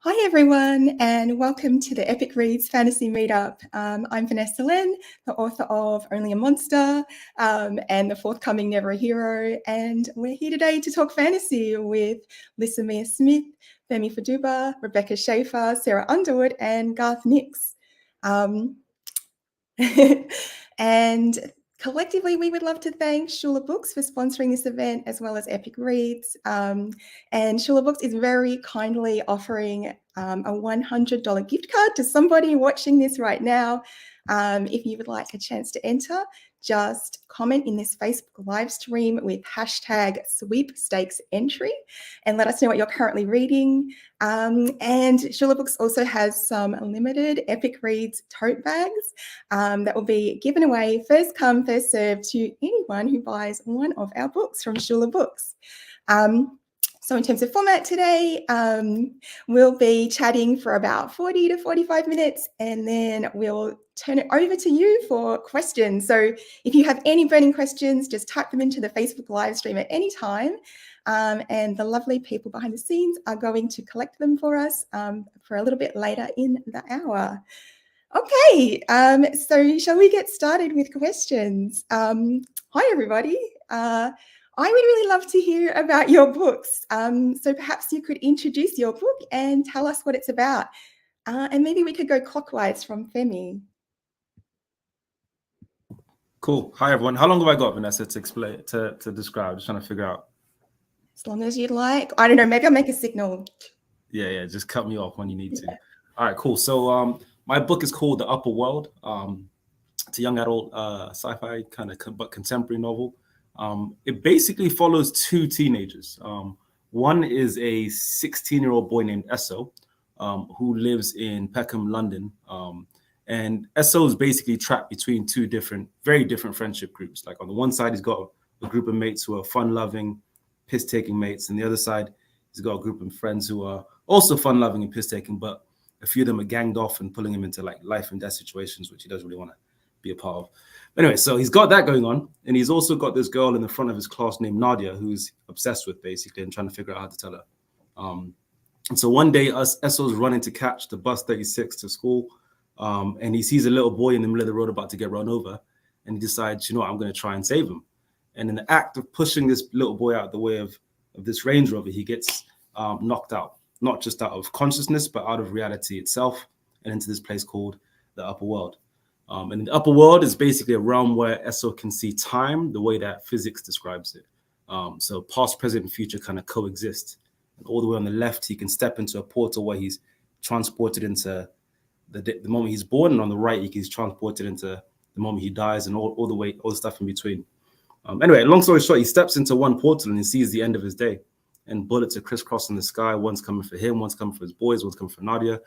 Hi everyone, and welcome to the Epic Reads Fantasy Meetup. I'm Vanessa Lynn, the author of Only a Monster and the forthcoming Never a Hero, and we're here today to talk fantasy with Lisa Mia Smith, Femi Faduba, Rebecca Schaefer, Sarah Underwood, and Garth Nix. And collectively, we would love to thank Shula Books for sponsoring this event, as well as Epic Reads. And Shula Books is very kindly offering a $100 gift card to somebody watching this right now. If you would like a chance to enter, just comment in this Facebook live stream with hashtag sweepstakes entry and let us know what you're currently reading. And Shula Books also has some limited Epic Reads tote bags that will be given away first come, first served to anyone who buys one of our books from Shula Books. So in terms of format today, we'll be chatting for about 40 to 45 minutes, and then we'll turn it over to you for questions. So if you have any burning questions, just type them into the Facebook live stream at any time. And the lovely people behind the scenes are going to collect them for us for a little bit later in the hour. Okay, so shall we get started with questions? Hi, everybody. I would really love to hear about your books. So perhaps you could introduce your book and tell us what it's about. And maybe we could go clockwise from Femi. Cool. Hi, everyone. How long have I got, Vanessa, to explain, to describe? Just trying to figure out. As long as you'd like. I don't know, maybe I'll make a signal. Yeah, just cut me off when you need to. All right, cool. So my book is called The Upper World. It's a young adult sci-fi kind of but contemporary novel. It basically follows two teenagers. One is a 16-year-old boy named Esso, who lives in Peckham, London. And Esso is basically trapped between two very different friendship groups. Like on the one side, he's got a group of mates who are fun-loving, piss-taking mates. And the other side, he's got a group of friends who are also fun-loving and piss-taking, but a few of them are ganged off and pulling him into like life and death situations, which he doesn't really want to be a part of. But anyway, so he's got that going on. And he's also got this girl in the front of his class named Nadia, who's obsessed with basically and trying to figure out how to tell her. And so one day, Esso's running to catch the bus 36 to school. And he sees a little boy in the middle of the road about to get run over. And he decides, I'm going to try and save him. And in the act of pushing this little boy out the way of this Range Rover, he gets knocked out, not just out of consciousness, but out of reality itself and into this place called the Upper World. And the Upper World is basically a realm where Esso can see time the way that physics describes it. So past, present, and future kind of coexist. And all the way on the left, he can step into a portal where he's transported into the moment he's born, and on the right, he's transported into the moment he dies, and all the stuff in between. Anyway, long story short, he steps into one portal and he sees the end of his day. And bullets are crisscrossing the sky. One's coming for him, one's coming for his boys, one's coming for Nadia.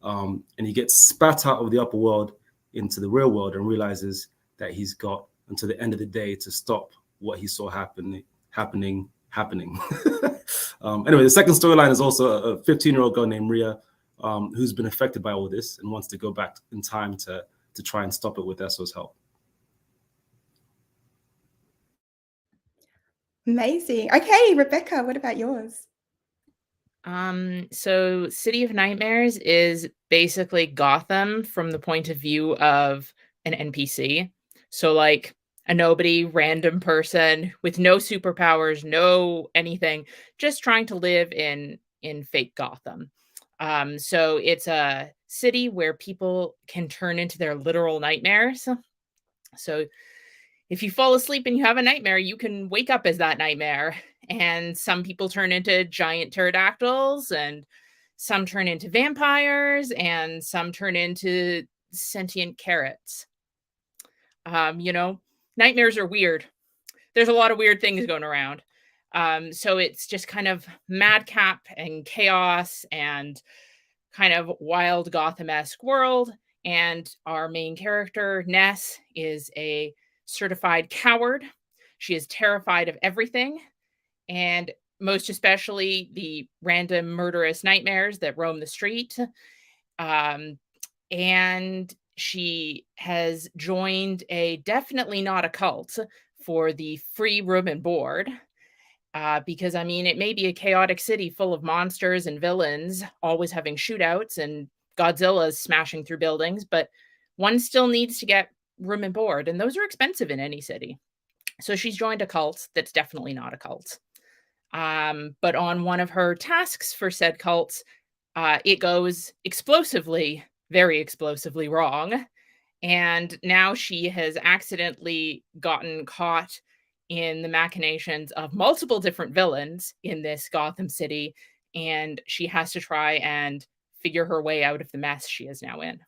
And he gets spat out of the upper world into the real world and realizes that he's got until the end of the day to stop what he saw happening. Anyway, the second storyline is also a 15-year-old girl named Ria, who's been affected by all this and wants to go back in time to try and stop it with Esso's help. Amazing. Okay, Rebecca, what about yours? So City of Nightmares is basically Gotham from the point of view of an NPC. So like a nobody, random person with no superpowers, no anything, just trying to live in fake Gotham. So it's a city where people can turn into their literal nightmares. So if you fall asleep and you have a nightmare, you can wake up as that nightmare. And some people turn into giant pterodactyls, and some turn into vampires, and some turn into sentient carrots. Nightmares are weird. There's a lot of weird things going around. So it's just kind of madcap and chaos and kind of wild Gotham-esque world. And our main character, Ness, is a certified coward. She is terrified of everything, and most especially the random murderous nightmares that roam the street. And she has joined definitely not a cult, for the free room and board. Because, I mean, it may be a chaotic city full of monsters and villains, always having shootouts and Godzilla's smashing through buildings, but one still needs to get room and board, and those are expensive in any city. So she's joined a cult that's definitely not a cult. But on one of her tasks for said cults, it goes explosively, very explosively wrong. And now she has accidentally gotten caught in the machinations of multiple different villains in this Gotham City. And she has to try and figure her way out of the mess she is now in.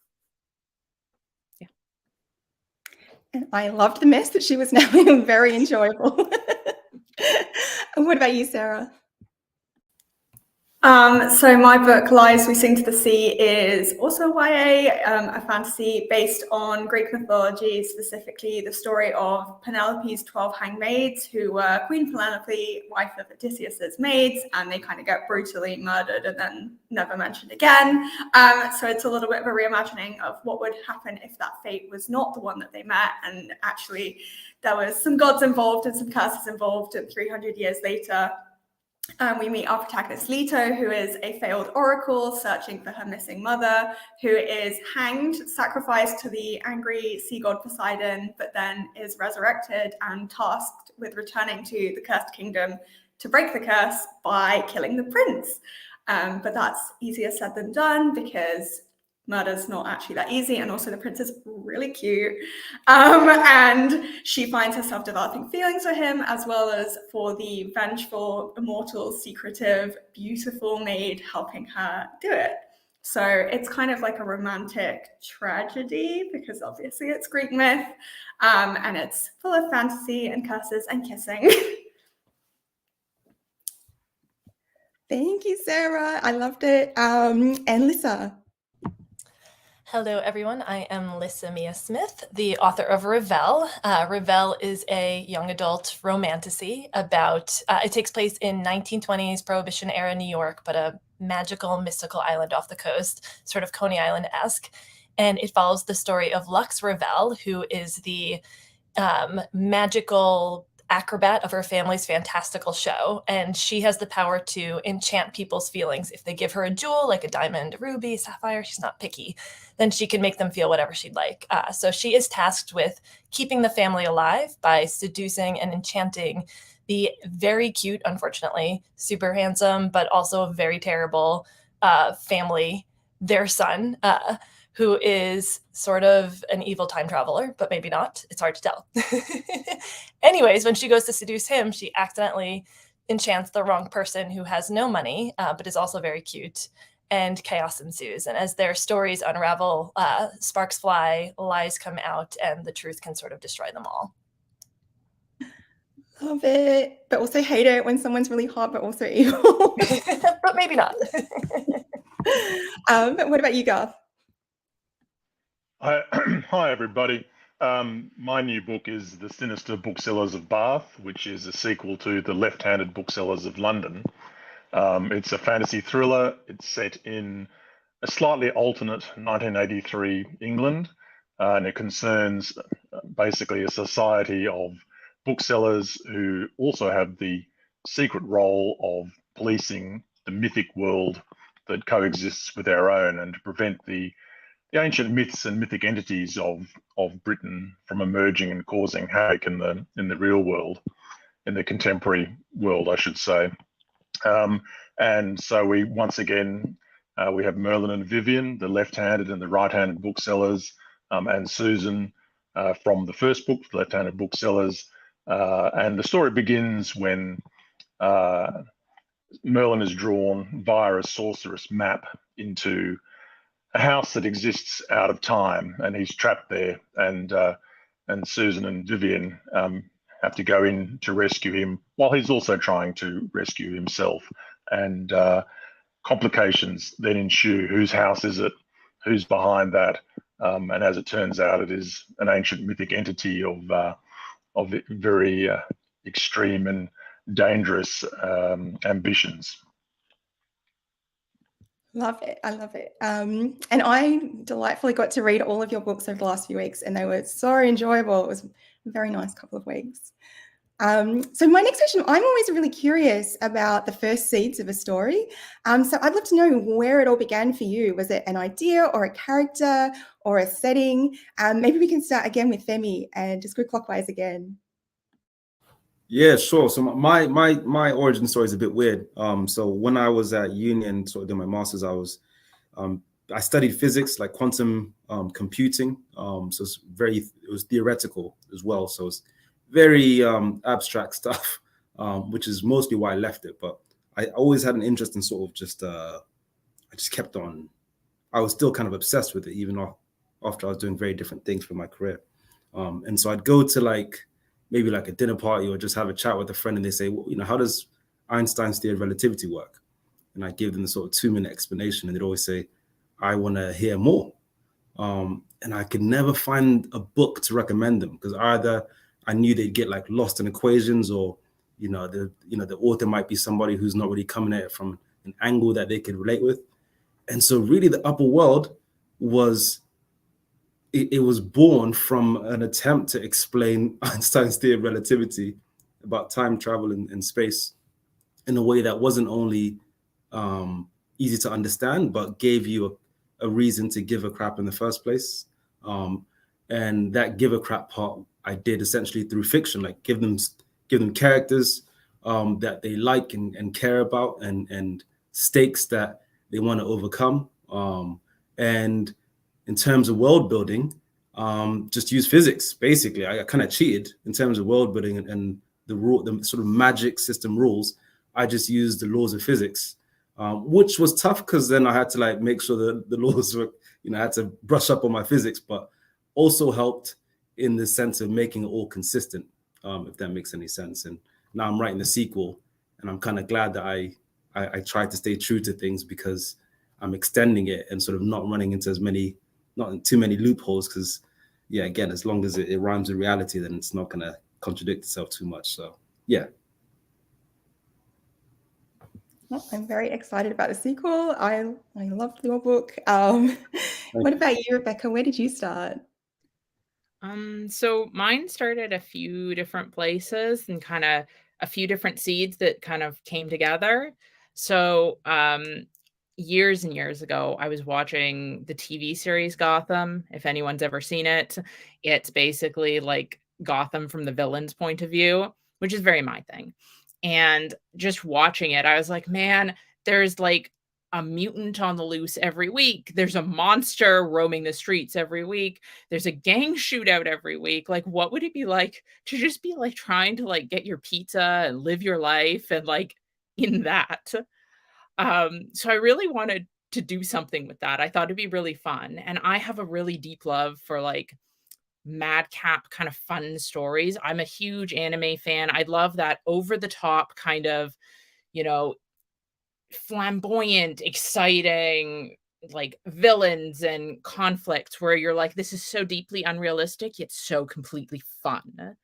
Yeah. And I loved the mess that she was now in. Very enjoyable. And what about you, Sarah? So my book, Lies We Sing to the Sea, is also YA, a fantasy based on Greek mythology, specifically the story of Penelope's 12 handmaids, who were Queen Penelope, wife of Odysseus's maids, and they kind of get brutally murdered and then never mentioned again. So it's a little bit of a reimagining of what would happen if that fate was not the one that they met, and actually there was some gods involved and some curses involved, and 300 years later, we meet our protagonist Leto, who is a failed oracle searching for her missing mother, who is hanged, sacrificed to the angry sea god Poseidon, but then is resurrected and tasked with returning to the cursed kingdom to break the curse by killing the prince. But that's easier said than done, because murder's not actually that easy, and also the prince is really cute, and she finds herself developing feelings for him, as well as for the vengeful, immortal, secretive, beautiful maid helping her do it. So it's kind of like a romantic tragedy, because obviously it's Greek myth, and it's full of fantasy and curses and kissing. Thank you, Sarah. I loved it. And Lissa. Hello, everyone. I am Lissa Mia Smith, the author of Revell. Revell is a young adult romantasy about, it takes place in 1920s Prohibition era New York, but a magical, mystical island off the coast, sort of Coney Island-esque. And it follows the story of Lux Revell, who is the magical acrobat of her family's fantastical show, and she has the power to enchant people's feelings. If they give her a jewel, like a diamond, ruby, sapphire, she's not picky, then she can make them feel whatever she'd like. So she is tasked with keeping the family alive by seducing and enchanting the very cute, unfortunately, super handsome, but also very terrible family, their son, who is sort of an evil time traveler, but maybe not. It's hard to tell. Anyways, when she goes to seduce him, she accidentally enchants the wrong person who has no money, but is also very cute, and chaos ensues. And as their stories unravel, sparks fly, lies come out, and the truth can sort of destroy them all. Love it. But also hate it when someone's really hot, but also evil. But maybe not. What about you, Garth? Hi, everybody. My new book is The Sinister Booksellers of Bath, which is a sequel to The Left-Handed Booksellers of London. It's a fantasy thriller. It's set in a slightly alternate 1983 England, and it concerns basically a society of booksellers who also have the secret role of policing the mythic world that coexists with our own, and to prevent the ancient myths and mythic entities of Britain from emerging and causing havoc in the real world, in the contemporary world, I should say. And so we once again we have Merlin and Vivian, the left-handed and the right-handed booksellers, and Susan from the first book, the left-handed booksellers. And the story begins when Merlin is drawn via a sorceress map into a house that exists out of time, and he's trapped there, and Susan and Vivian have to go in to rescue him while he's also trying to rescue himself, and complications then ensue. Whose house is it? Who's behind that? And as it turns out, it is an ancient mythic entity of very extreme and dangerous ambitions. Love it. I love it. And I delightfully got to read all of your books over the last few weeks, and they were so enjoyable. It was a very nice couple of weeks. So my next question, I'm always really curious about the first seeds of a story. So I'd love to know where it all began for you. Was it an idea or a character or a setting? Maybe we can start again with Femi and just go clockwise again. Yeah, sure. So my origin story is a bit weird. So when I was at uni and sort of doing my master's, I studied physics, like quantum computing. So it was theoretical as well. So it's very abstract stuff, which is mostly why I left it. But I always had an interest in sort of I just kept on. I was still kind of obsessed with it, even after I was doing very different things for my career. And so I'd go to maybe a dinner party or just have a chat with a friend, and they say, well, how does Einstein's theory of relativity work? And I give them the sort of 2-minute explanation, and they'd always say, I want to hear more. And I could never find a book to recommend them, because either I knew they'd get lost in equations, or the author might be somebody who's not really coming at it from an angle that they could relate with. And so really the Upper World was born from an attempt to explain Einstein's theory of relativity about time travel and space in a way that wasn't only easy to understand, but gave you a reason to give a crap in the first place. And that give a crap part I did essentially through fiction, give them characters that they like and care about, and stakes that they want to overcome. And in terms of world building, just use physics. Basically, I kind of cheated in terms of world building and the sort of magic system rules. I just used the laws of physics, which was tough because then I had to make sure that the laws were, I had to brush up on my physics, but also helped in the sense of making it all consistent, if that makes any sense. And now I'm writing the sequel, and I'm kind of glad that I tried to stay true to things, because I'm extending it and sort of not running into not too many loopholes, because again, as long as it rhymes with reality, then it's not going to contradict itself too much. So yeah. Well, I'm very excited about the sequel. I loved your book. What about you, Rebecca? Where did you start? So mine started a few different places and kind of a few different seeds that kind of came together. So years and years ago, I was watching the TV series Gotham. If anyone's ever seen it, it's basically like Gotham from the villain's point of view, which is very my thing. And just watching it, I was like, man, there's a mutant on the loose every week. There's a monster roaming the streets every week. There's a gang shootout every week. What would it be like to just be trying to get your pizza and live your life and in that? So I really wanted to do something with that. I thought it'd be really fun. And I have a really deep love for madcap kind of fun stories. I'm a huge anime fan. I love that over the top kind of, flamboyant, exciting villains and conflicts where you're this is so deeply unrealistic yet so completely fun.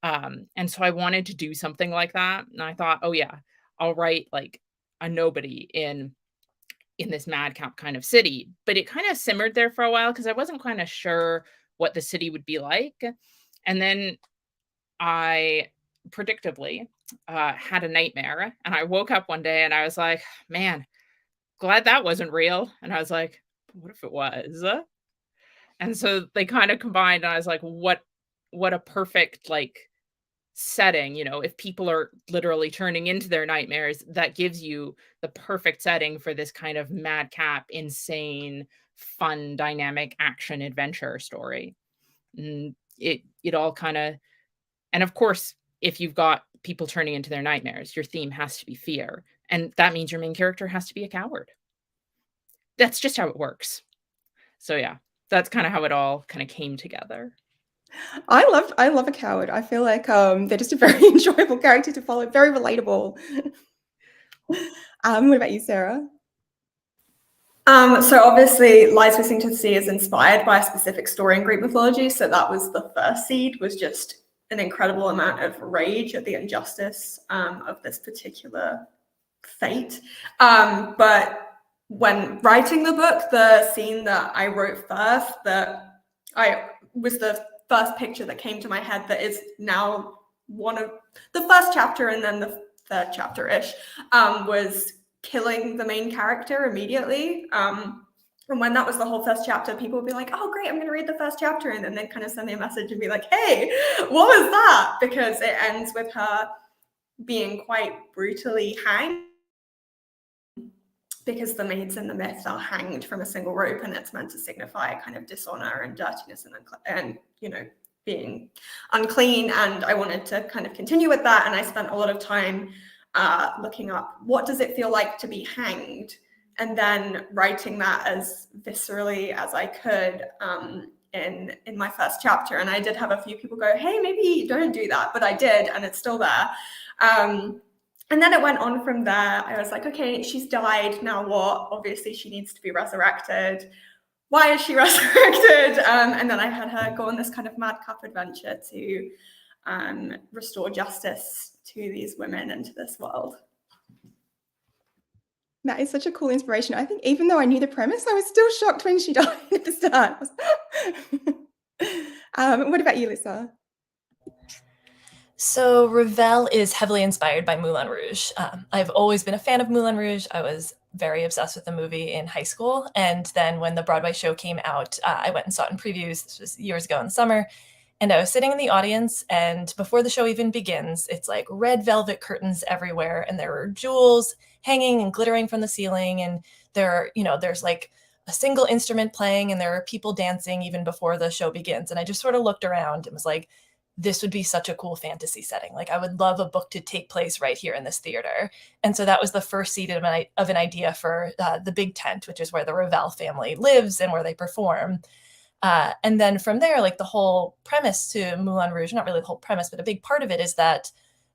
And so I wanted to do something like that, and I thought, oh yeah, I'll write a nobody in this madcap kind of city. But it kind of simmered there for a while because I wasn't kind of sure what the city would be like. And then I predictably had a nightmare, and I woke up one day and I was like, man, glad that wasn't real. And I was like, what if it was? And so they kind of combined, and I was like, what a perfect setting, if people are literally turning into their nightmares, that gives you the perfect setting for this kind of madcap, insane, fun, dynamic action adventure story. And it all kind of, and of course, if you've got people turning into their nightmares, your theme has to be fear. And that means your main character has to be a coward. That's just how it works. So yeah, that's kind of how it all kind of came together. I love a coward. I feel like they're just a very enjoyable character to follow, very relatable. What about you, Sarah? So obviously Lies We Sing to the Sea is inspired by a specific story in Greek mythology. So that was the first seed, was just an incredible amount of rage at the injustice of this particular fate. But when writing the book, the scene that I wrote first, was the first picture that came to my head that is now one of the first chapter and then the third chapter-ish was killing the main character immediately. And when that was the whole first chapter, people would be like, oh, great, I'm going to read the first chapter. And then they'd kind of send me a message and be like, hey, what was that? Because it ends with her being quite brutally hanged, because the maids in the myth are hanged from a single rope, and it's meant to signify kind of dishonor and dirtiness and you know, being unclean. And I wanted to kind of continue with that. And I spent a lot of time looking up, what does it feel like to be hanged? And then writing that as viscerally as I could in my first chapter. And I did have a few people go, hey, maybe don't do that, but I did, and it's still there. And then it went on from there. I was like, okay, she's died, now what? Obviously she needs to be resurrected. Why is she resurrected? And then I had her go on this kind of madcap adventure to restore justice to these women and to this world. That is such a cool inspiration. I think even though I knew the premise, I was still shocked when she died at the start. What about you, Lisa? So Ravel is heavily inspired by Moulin Rouge. I've always been a fan of Moulin Rouge. I was very obsessed with the movie in high school. And then when the Broadway show came out, I went and saw it in previews. This was years ago in the summer. And I was sitting in the audience, and before the show even begins, it's like red velvet curtains everywhere. And there are jewels hanging and glittering from the ceiling. And there's like a single instrument playing, and there are people dancing even before the show begins. And I just sort of looked around and was like, this would be such a cool fantasy setting. Like, I would love a book to take place right here in this theater. And so that was the first seed of an idea for the Big Tent, which is where the Ravel family lives and where they perform. And then from there, like the whole premise to Moulin Rouge, not really the whole premise, but a big part of it is that,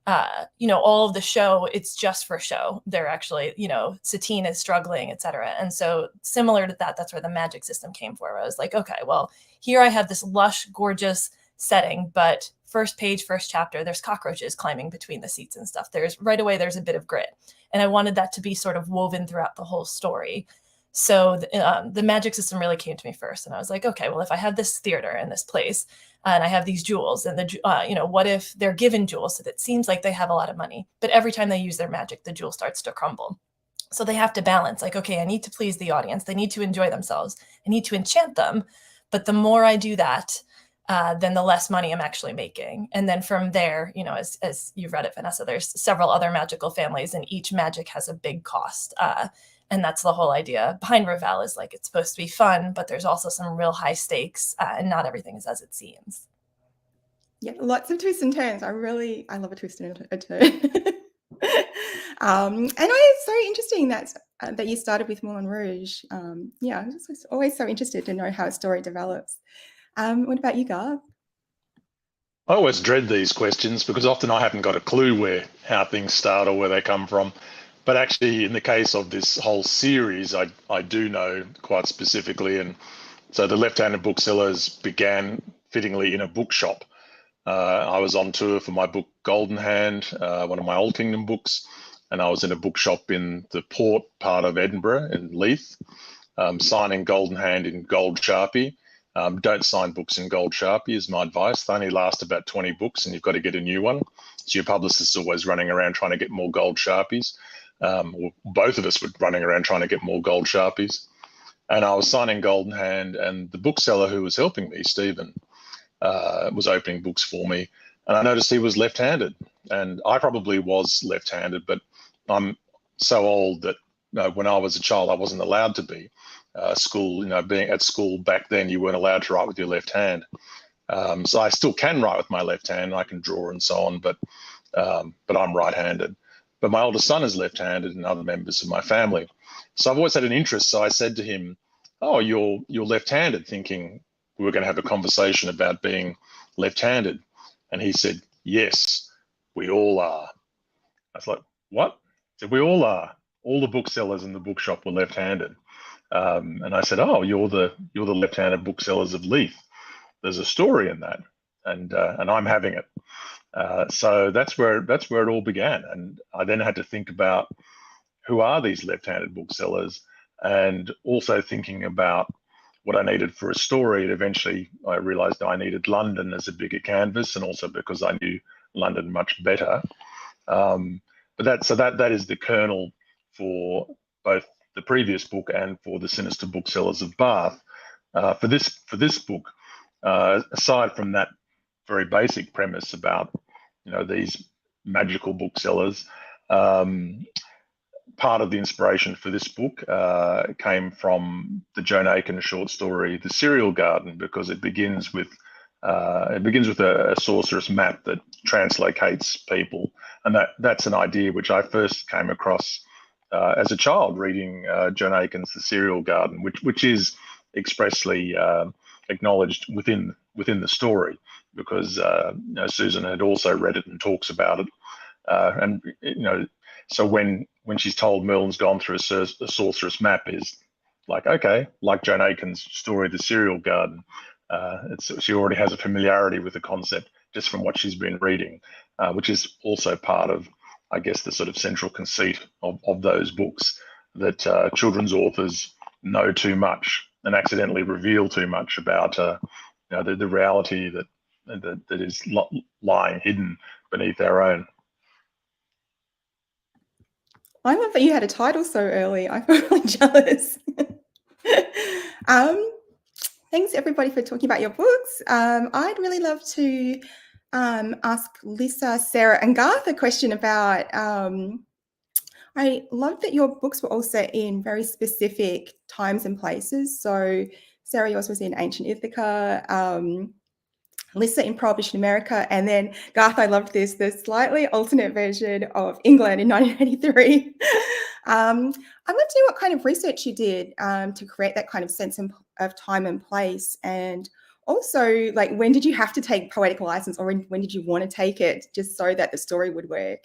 all of the show, it's just for show. They're actually, Satine is struggling, et cetera. And so similar to that, that's where the magic system came for. I was like, okay, well, here I have this lush, gorgeous setting, but first page, first chapter, there's cockroaches climbing between the seats and stuff. There's a bit of grit. And I wanted that to be sort of woven throughout the whole story. So the magic system really came to me first. And I was like, okay, well, if I have this theater in this place and I have these jewels and what if they're given jewels so that it seems like they have a lot of money, but every time they use their magic, the jewel starts to crumble. So they have to balance, like, okay, I need to please the audience. They need to enjoy themselves. I need to enchant them. But the more I do that, then the less money I'm actually making. And then from there, as you've read it, Vanessa, there's several other magical families, and each magic has a big cost. And that's the whole idea behind Ravel, is like, it's supposed to be fun, but there's also some real high stakes, and not everything is as it seems. Yeah, lots of twists and turns. I love a twist and a turn. And it's so interesting that you started with Moulin Rouge. I'm just always so interested to know how a story develops. What about you, Garth? I always dread these questions because often I haven't got a clue how things start or where they come from. But actually, in the case of this whole series, I do know quite specifically. And so the Left-Handed Booksellers began fittingly in a bookshop. I was on tour for my book Golden Hand, one of my Old Kingdom books, and I was in a bookshop in the port part of Edinburgh in Leith, signing Golden Hand in gold Sharpie. Don't sign books in gold Sharpie is my advice. They only last about 20 books and you've got to get a new one. So your publicist's always running around trying to get more gold Sharpies. Or both of us were running around trying to get more gold Sharpies. And I was signing Golden Hand, and the bookseller who was helping me, Stephen, was opening books for me. And I noticed he was left-handed. And I probably was left-handed, but I'm so old that when I was a child, I wasn't allowed to be. Being at school back then, you weren't allowed to write with your left hand. So I still can write with my left hand. I can draw and so on, but I'm right-handed. But my oldest son is left-handed, and other members of my family. So I've always had an interest. So I said to him, "Oh, you're left-handed," thinking we were going to have a conversation about being left-handed. And he said, "Yes, we all are." I was like, "What?" He said, "We all are. All the booksellers in the bookshop were left-handed." And I said, "Oh, you're the left-handed booksellers of Leith. There's a story in that, and I'm having it." So that's where it all began. And I then had to think about who are these left-handed booksellers, and also thinking about what I needed for a story. And eventually I realized I needed London as a bigger canvas, and also because I knew London much better. But that is the kernel for both the previous book and for the Sinister Booksellers of Bath. For this book, aside from that very basic premise about these magical booksellers, part of the inspiration for this book came from the Joan Aiken short story "The Cereal Garden," because it begins with a sorceress map that translocates people, and that's an idea which I first came across as a child reading Joan Aiken's "The Cereal Garden," which is expressly acknowledged within the story, because Susan had also read it and talks about it, and so when she's told Merlin's gone through a sorceress map, is like, okay, like Joan Aiken's story "The Cereal Garden." She already has a familiarity with the concept just from what she's been reading, which is also part of, I guess, the sort of central conceit of those books, that children's authors know too much and accidentally reveal too much about the reality that is lying hidden beneath our own. I love that you had a title so early. I feel really jealous. Thanks everybody for talking about your books. I'd really love to ask Lisa, Sarah, and Garth a question about. I love that your books were also in very specific times and places. So Sarah, yours was in ancient Ithaca. Lisa in Prohibition America, and then Garth, I loved this, the slightly alternate version of England in 1983. I'd love to know what kind of research you did to create that kind of sense of time and place, and also, like, when did you have to take poetic license, or when did you want to take it, just so that the story would work?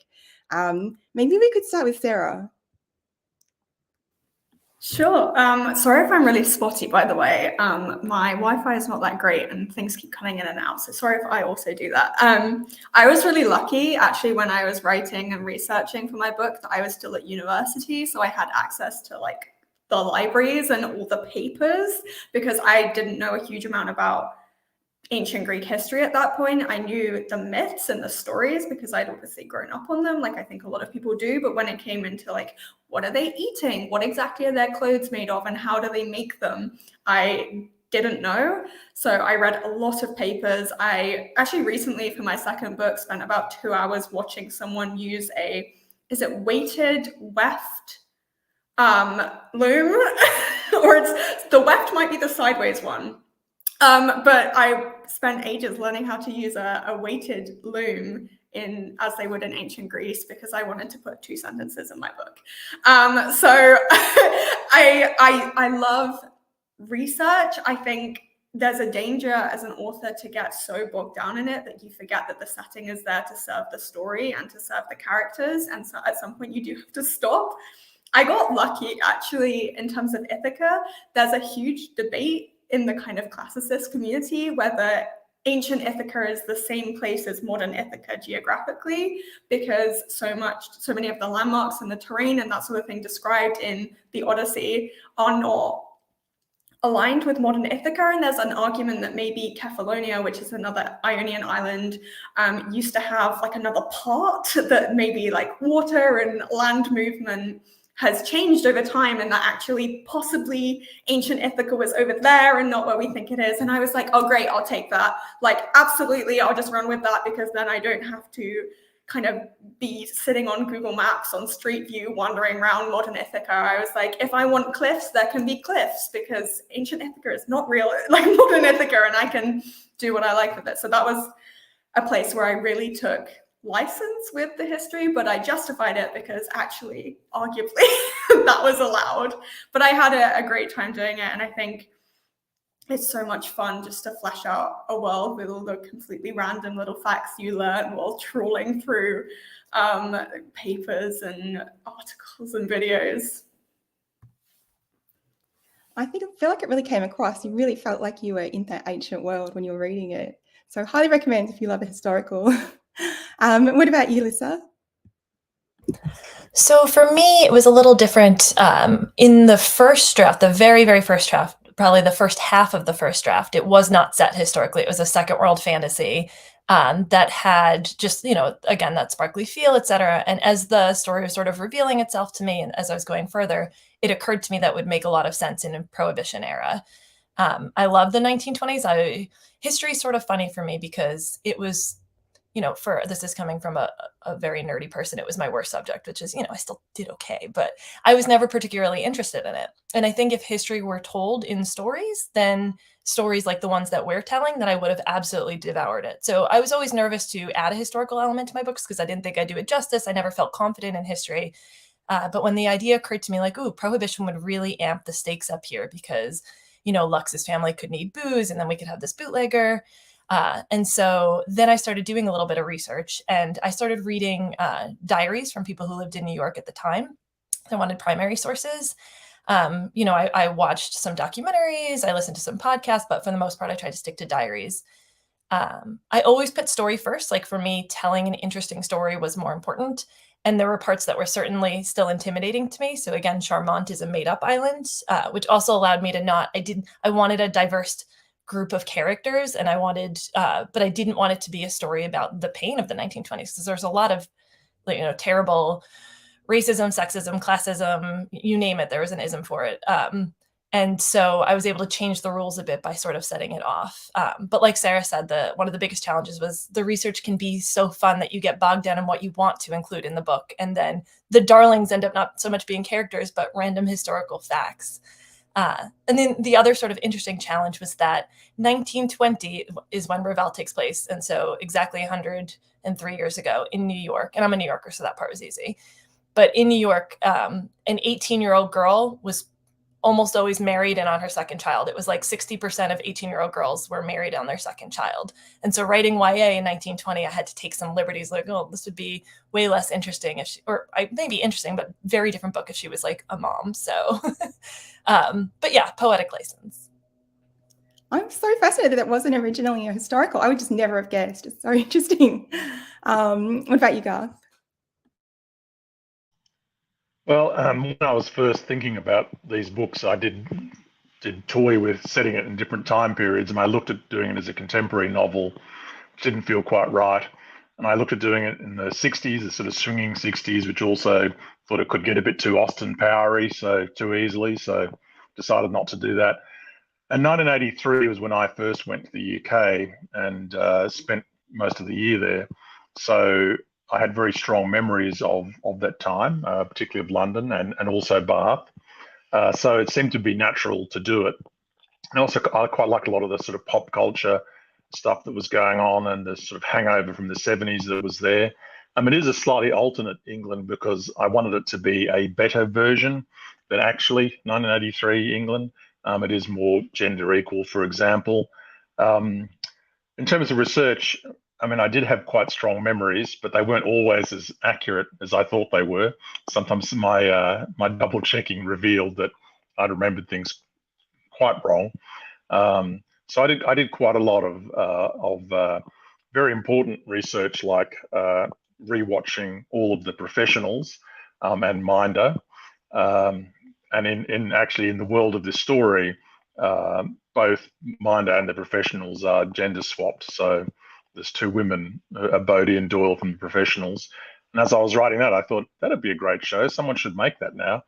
Maybe we could start with Sarah. Sure. Sorry if I'm really spotty, by the way. My Wi-Fi is not that great and things keep cutting in and out. So sorry if I also do that. I was really lucky, actually, when I was writing and researching for my book, that I was still at university. So I had access to like the libraries and all the papers, because I didn't know a huge amount about ancient Greek history at that point. I knew the myths and the stories because I'd obviously grown up on them, like I think a lot of people do. But when it came into like, what are they eating? What exactly are their clothes made of? And how do they make them? I didn't know. So I read a lot of papers. I actually recently, for my second book, spent about 2 hours watching someone use is it weighted weft loom? Or the weft might be the sideways one. But I spent ages learning how to use a weighted loom as they would in ancient Greece, because I wanted to put 2 sentences in my book. So I love research. I think there's a danger as an author to get so bogged down in it that you forget that the setting is there to serve the story and to serve the characters. And so at some point you do have to stop. I got lucky, actually, in terms of Ithaca. There's a huge debate in the kind of classicist community whether ancient Ithaca is the same place as modern Ithaca geographically, because so many of the landmarks and the terrain and that sort of thing described in the Odyssey are not aligned with modern Ithaca. And there's an argument that maybe Kefalonia, which is another Ionian island, used to have like another part, that maybe like water and land movement has changed over time, and that actually possibly ancient Ithaca was over there and not where we think it is. And I was like, oh great, I'll take that. Like, absolutely, I'll just run with that, because then I don't have to kind of be sitting on Google Maps on Street View wandering around modern Ithaca. I was like, if I want cliffs, there can be cliffs, because ancient Ithaca is not real like modern Ithaca, and I can do what I like with it. So that was a place where I really took license with the history, but I justified it because actually, arguably, that was allowed. But I had a great time doing it, and I think it's so much fun just to flesh out a world with all the completely random little facts you learn while trawling through papers and articles and videos. I feel like it really came across. You really felt like you were in that ancient world when you were reading it. So highly recommend if you love a historical. What about you, Lisa? So for me, it was a little different. In the first draft, the very, very first draft, probably the first half of the first draft, it was not set historically. It was a second world fantasy. that had just, again, that sparkly feel, etc. And as the story was sort of revealing itself to me, and as I was going further, it occurred to me that would make a lot of sense in a Prohibition era. I love the 1920s. History is sort of funny for me because it was, this is coming from a very nerdy person. It was my worst subject, which is, I still did okay, but I was never particularly interested in it. And I think if history were told in stories, then stories like the ones that we're telling, then I would have absolutely devoured it. So I was always nervous to add a historical element to my books because I didn't think I'd do it justice. I never felt confident in history. But when the idea occurred to me, like, ooh, Prohibition would really amp the stakes up here because, Lux's family could need booze, and then we could have this bootlegger. And so then I started doing a little bit of research, and I started reading diaries from people who lived in New York at the time. I wanted primary sources. I watched some documentaries, I listened to some podcasts, but for the most part, I tried to stick to diaries. I always put story first. Like for me, telling an interesting story was more important. And there were parts that were certainly still intimidating to me. So again, Charmant is a made-up island, which also allowed me to I wanted a diverse group of characters, and I wanted, but I didn't want it to be a story about the pain of the 1920s, because there's a lot of, terrible racism, sexism, classism, you name it, there was an ism for it. And so I was able to change the rules a bit by sort of setting it off. But like Sarah said, one of the biggest challenges was the research can be so fun that you get bogged down in what you want to include in the book. And then the darlings end up not so much being characters, but random historical facts. And then the other sort of interesting challenge was that 1920 is when Revel takes place. And so exactly 103 years ago in New York, and I'm a New Yorker, so that part was easy. But in New York, an 18-year-old girl was almost always married and on her second child. It was like 60% of 18-year-old girls were married on their second child. And so writing YA in 1920, I had to take some liberties, like, oh, this would be way less interesting if maybe interesting, but very different book if she was like a mom. So, but yeah, poetic license. I'm so fascinated that wasn't originally a historical. I would just never have guessed. It's so interesting. What about you, Garth? Well, when I was first thinking about these books, I did toy with setting it in different time periods, and I looked at doing it as a contemporary novel, which didn't feel quite right. And I looked at doing it in the 60s, the sort of swinging 60s, which also thought it could get a bit too Austen Powery, so too easily, so decided not to do that. And 1983 was when I first went to the UK and spent most of the year there. So I had very strong memories of that time, particularly of London and also Bath. So it seemed to be natural to do it. And also, I quite liked a lot of the sort of pop culture stuff that was going on and the sort of hangover from the 70s that was there. It is a slightly alternate England because I wanted it to be a better version than actually 1983 England. It is more gender equal, for example. In terms of research, I did have quite strong memories, but they weren't always as accurate as I thought they were. Sometimes my double checking revealed that I'd remembered things quite wrong. So I did quite a lot of very important research, like rewatching all of The Professionals and Minder. And in the world of this story, both Minder and The Professionals are gender swapped. So there's two women, Bodie and Doyle from The Professionals. And as I was writing that, I thought that'd be a great show. Someone should make that now.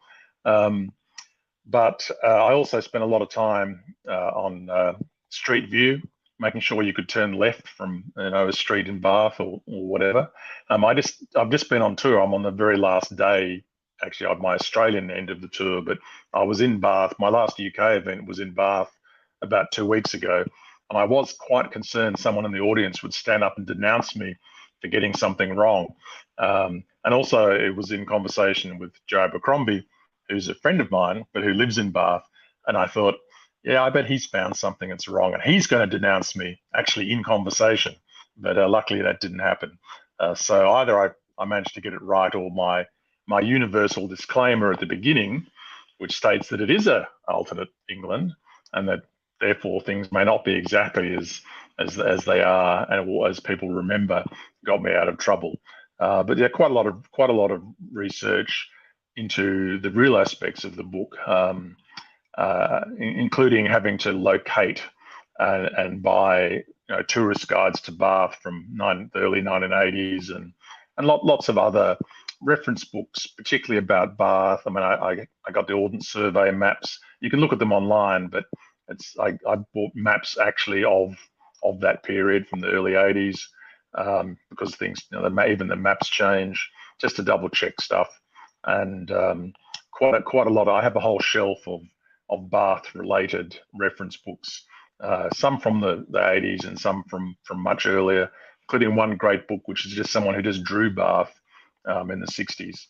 But I also spent a lot of time on Street View, making sure you could turn left from a street in Bath or whatever. I've just been on tour. I'm on the very last day, actually, of my Australian end of the tour, but I was in Bath. My last UK event was in Bath about 2 weeks ago. And I was quite concerned someone in the audience would stand up and denounce me for getting something wrong. And also it was in conversation with Joe Abercrombie, who's a friend of mine, but who lives in Bath. And I thought, yeah, I bet he's found something that's wrong and he's going to denounce me actually in conversation. But luckily that didn't happen. So either I managed to get it right, or my universal disclaimer at the beginning, which states that it is a alternate England and that therefore things may not be exactly as they are and as people remember, got me out of trouble. But yeah, quite a lot of research into the real aspects of the book, including having to locate and buy tourist guides to Bath from the early 1980s, and lots of other reference books, particularly about Bath. I mean, I got the Ordnance Survey maps. You can look at them online, but I bought maps actually of that period from the early 80s, because things, even the maps change, just to double check stuff. And quite a lot. I have a whole shelf of Bath related reference books, some from the 80s and some from much earlier, including one great book which is just someone who just drew Bath in the 60s.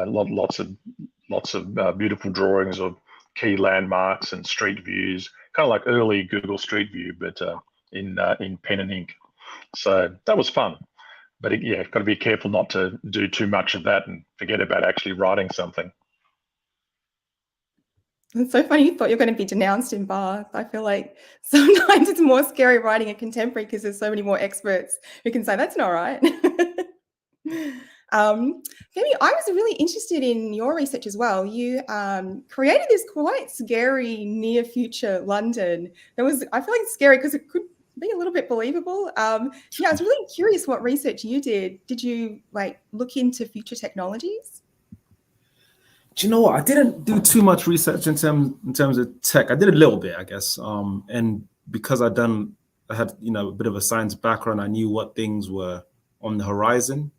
Lots of beautiful drawings of key landmarks and street views, kind of like early Google Street View, but in pen and ink. So that was fun. But you've got to be careful not to do too much of that and forget about actually writing something. It's so funny you thought you're going to be denounced in Bath. I feel like sometimes it's more scary writing a contemporary because there's so many more experts who can say that's not right. Femi, I was really interested in your research as well. You created this quite scary near future London. I feel like it's scary because it could be a little bit believable. I was really curious what research you did. Did you look into future technologies? Do you know what? I didn't do too much research in terms of tech. I did a little bit, I guess. And because I had a bit of a science background, I knew what things were on the horizon.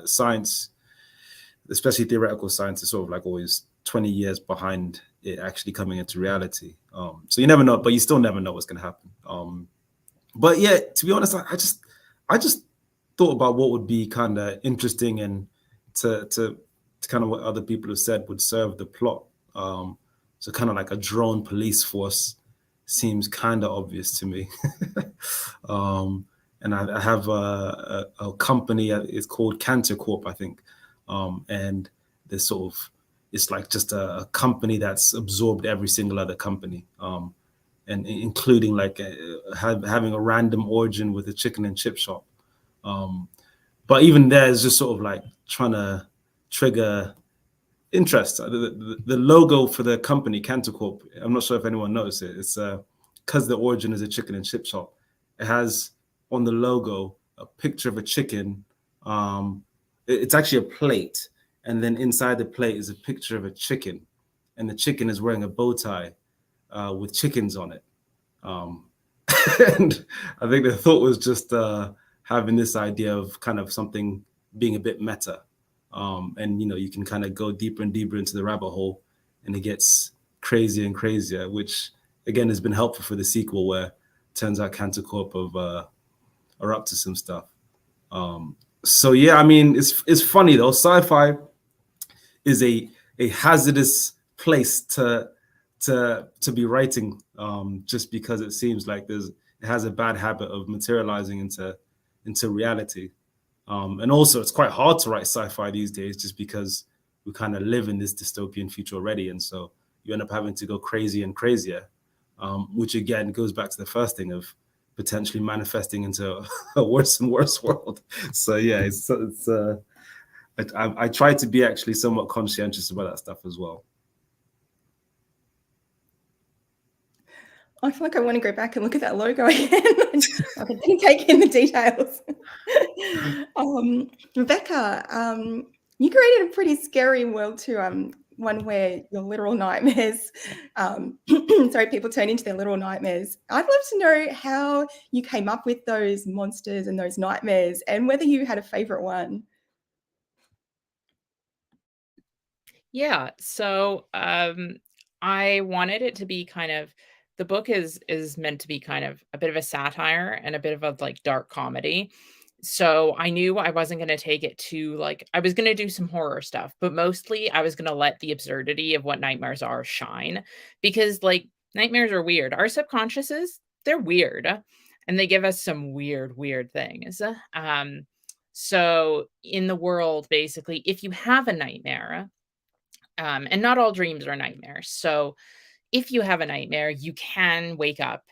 Science, especially theoretical science, is sort of always 20 years behind it actually coming into reality. So you never know, but you still never know what's going to happen. But yeah, to be honest, I just thought about what would be kind of interesting and to kind of what other people have said would serve the plot. So kind of like a drone police force seems kind of obvious to me. And I have a company, it's called Cantor Corp, I think. And there's it's like just a company that's absorbed every single other company. And including having a random origin with a chicken and chip shop. But even there is just sort of trying to trigger interest. The logo for the company, Cantor Corp, I'm not sure if anyone noticed it. It's because the origin is a chicken and chip shop. It has on the logo a picture of a chicken. It's actually a plate. And then inside the plate is a picture of a chicken. And the chicken is wearing a bow tie with chickens on it. And I think the thought was just having this idea of kind of something being a bit meta. And, you can kind of go deeper and deeper into the rabbit hole and it gets crazier and crazier, which again has been helpful for the sequel where it turns out Cantor Corp are up to some stuff. So yeah, I mean, it's funny though. Sci-fi is a hazardous place to be writing, just because it seems like it has a bad habit of materializing into reality. And also it's quite hard to write sci-fi these days just because we kind of live in this dystopian future already. And so you end up having to go crazier and crazier, which again goes back to the first thing of potentially manifesting into a worse and worse world. So yeah, I try to be actually somewhat conscientious about that stuff as well. I feel like I want to go back and look at that logo again. I didn't take in the details. Rebecca, you created a pretty scary world too. One where your literal nightmares, people turn into their literal nightmares. I'd love to know how you came up with those monsters and those nightmares and whether you had a favorite one. Yeah, so I wanted it to be kind of, the book is meant to be kind of a bit of a satire and a bit of a dark comedy. So I knew I wasn't going to take it to I was going to do some horror stuff, but mostly I was going to let the absurdity of what nightmares are shine, because nightmares are weird. Our subconsciouses, they're weird and they give us some weird things. So in the world, basically, if you have a nightmare, and not all dreams are nightmares. So if you have a nightmare, you can wake up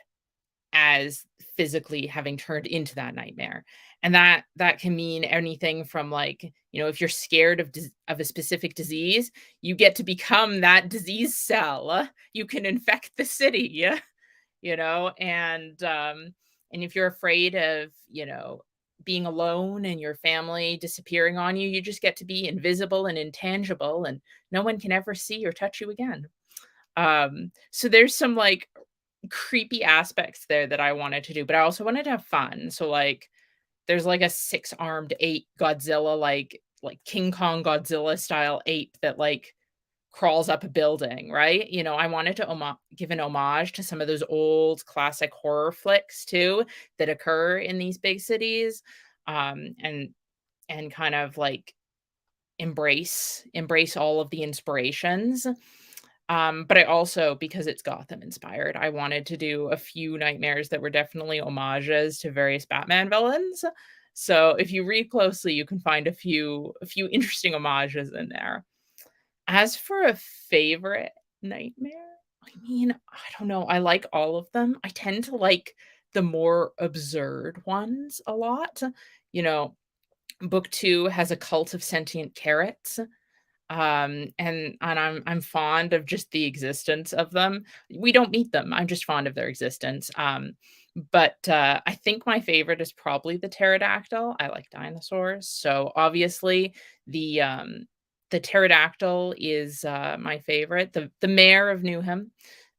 as physically having turned into that nightmare. And that can mean anything from if you're scared of a specific disease, you get to become that disease cell. You can infect the city. and if you're afraid of, being alone and your family disappearing on you, you just get to be invisible and intangible, and no one can ever see or touch you again. So there's some like creepy aspects there that I wanted to do, but I also wanted to have fun. So like there's like a 6-armed ape Godzilla, like King Kong Godzilla style ape that like crawls up a building, right? I wanted to give an homage to some of those old classic horror flicks too that occur in these big cities, and kind of like embrace all of the inspirations. But I also, because it's Gotham inspired, I wanted to do a few nightmares that were definitely homages to various Batman villains. So if you read closely, you can find a few interesting homages in there. As for a favorite nightmare, I mean, I don't know. I like all of them. I tend to like the more absurd ones a lot. You know, book 2 has a cult of sentient carrots. And I'm fond of just the existence of them. We don't meet them. I'm just fond of their existence. But I think my favorite is probably the pterodactyl. I like dinosaurs, so obviously the pterodactyl is my favorite. The mayor of Newham,